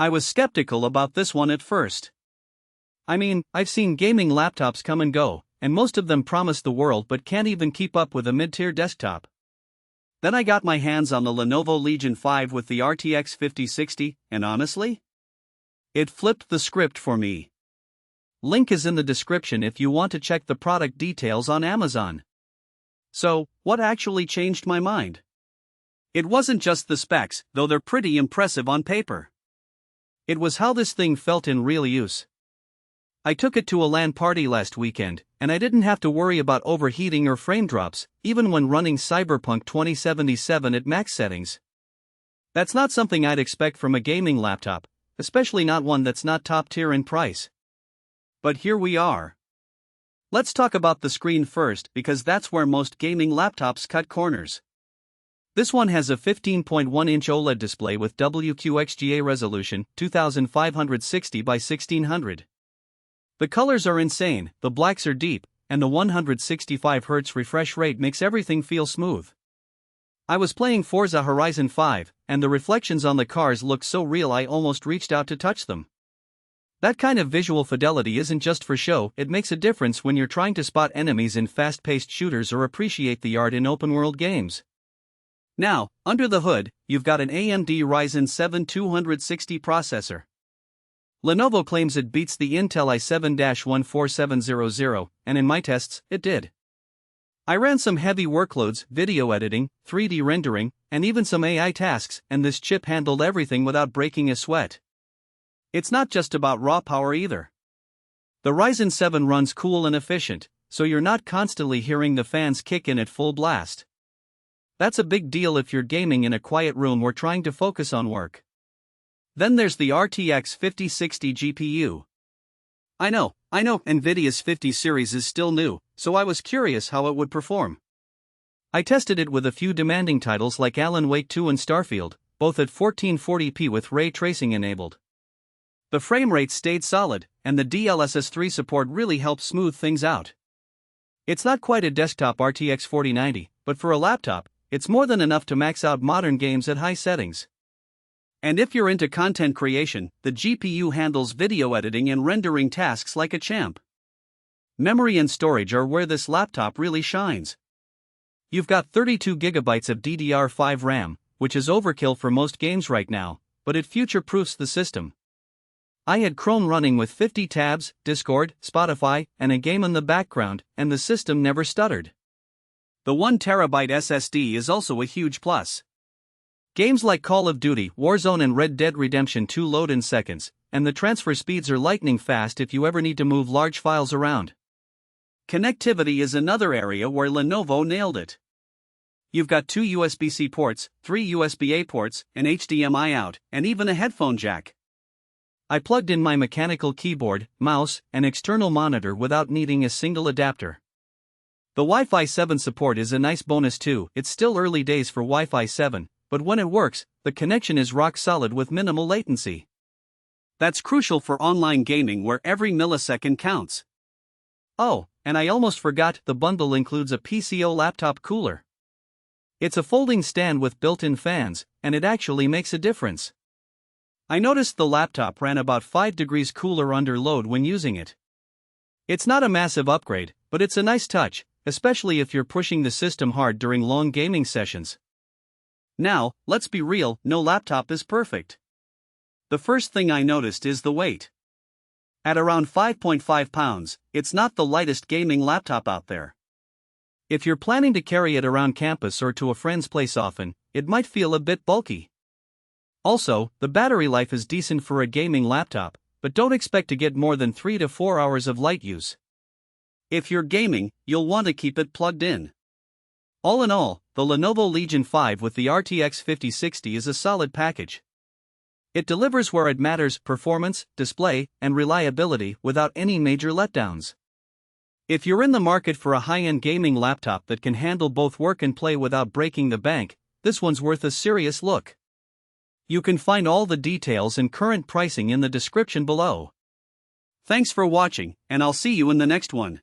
I was skeptical about this one at first. I mean, I've seen gaming laptops come and go, and most of them promise the world but can't even keep up with a mid-tier desktop. Then I got my hands on the Lenovo Legion 5 with the RTX 5060, and honestly, it flipped the script for me. Link is in the description if you want to check the product details on Amazon. So, what actually changed my mind? It wasn't just the specs, though they're pretty impressive on paper. It was how this thing felt in real use. I took it to a LAN party last weekend, and I didn't have to worry about overheating or frame drops, even when running Cyberpunk 2077 at max settings. That's not something I'd expect from a gaming laptop, especially not one that's not top tier in price. But here we are. Let's talk about the screen first because that's where most gaming laptops cut corners. This one has a 15.1-inch OLED display with WQXGA resolution, 2560 by 1600. The colors are insane, the blacks are deep, and the 165Hz refresh rate makes everything feel smooth. I was playing Forza Horizon 5, and the reflections on the cars looked so real I almost reached out to touch them. That kind of visual fidelity isn't just for show, it makes a difference when you're trying to spot enemies in fast-paced shooters or appreciate the art in open-world games. Now, under the hood, you've got an AMD Ryzen 7 260 processor. Lenovo claims it beats the Intel i7-14700, and in my tests, it did. I ran some heavy workloads, video editing, 3D rendering, and even some AI tasks, and this chip handled everything without breaking a sweat. It's not just about raw power either. The Ryzen 7 runs cool and efficient, so you're not constantly hearing the fans kick in at full blast. That's a big deal if you're gaming in a quiet room or trying to focus on work. Then there's the RTX 5060 GPU. I know, NVIDIA's 50 series is still new, so I was curious how it would perform. I tested it with a few demanding titles like Alan Wake 2 and Starfield, both at 1440p with ray tracing enabled. The frame rate stayed solid, and the DLSS 3 support really helped smooth things out. It's not quite a desktop RTX 4090, but for a laptop, it's more than enough to max out modern games at high settings. And if you're into content creation, the GPU handles video editing and rendering tasks like a champ. Memory and storage are where this laptop really shines. You've got 32GB of DDR5 RAM, which is overkill for most games right now, but it future-proofs the system. I had Chrome running with 50 tabs, Discord, Spotify, and a game in the background, and the system never stuttered. The 1TB SSD is also a huge plus. Games like Call of Duty, Warzone and Red Dead Redemption 2 load in seconds, and the transfer speeds are lightning fast if you ever need to move large files around. Connectivity is another area where Lenovo nailed it. You've got 2 USB-C ports, 3 USB-A ports, an HDMI out, and even a headphone jack. I plugged in my mechanical keyboard, mouse, and external monitor without needing a single adapter. The Wi-Fi 7 support is a nice bonus too. It's still early days for Wi-Fi 7, but when it works, the connection is rock solid with minimal latency. That's crucial for online gaming where every millisecond counts. Oh, and I almost forgot, the bundle includes a PCO laptop cooler. It's a folding stand with built-in fans, and it actually makes a difference. I noticed the laptop ran about 5 degrees cooler under load when using it. It's not a massive upgrade, but it's a nice touch, especially if you're pushing the system hard during long gaming sessions. Now, let's be real, no laptop is perfect. The first thing I noticed is the weight. At around 5.5 pounds, it's not the lightest gaming laptop out there. If you're planning to carry it around campus or to a friend's place often, it might feel a bit bulky. Also, the battery life is decent for a gaming laptop, but don't expect to get more than 3 to 4 hours of light use. If you're gaming, you'll want to keep it plugged in. All in all, the Lenovo Legion 5 with the RTX 5060 is a solid package. It delivers where it matters: performance, display, and reliability without any major letdowns. If you're in the market for a high-end gaming laptop that can handle both work and play without breaking the bank, this one's worth a serious look. You can find all the details and current pricing in the description below. Thanks for watching, and I'll see you in the next one.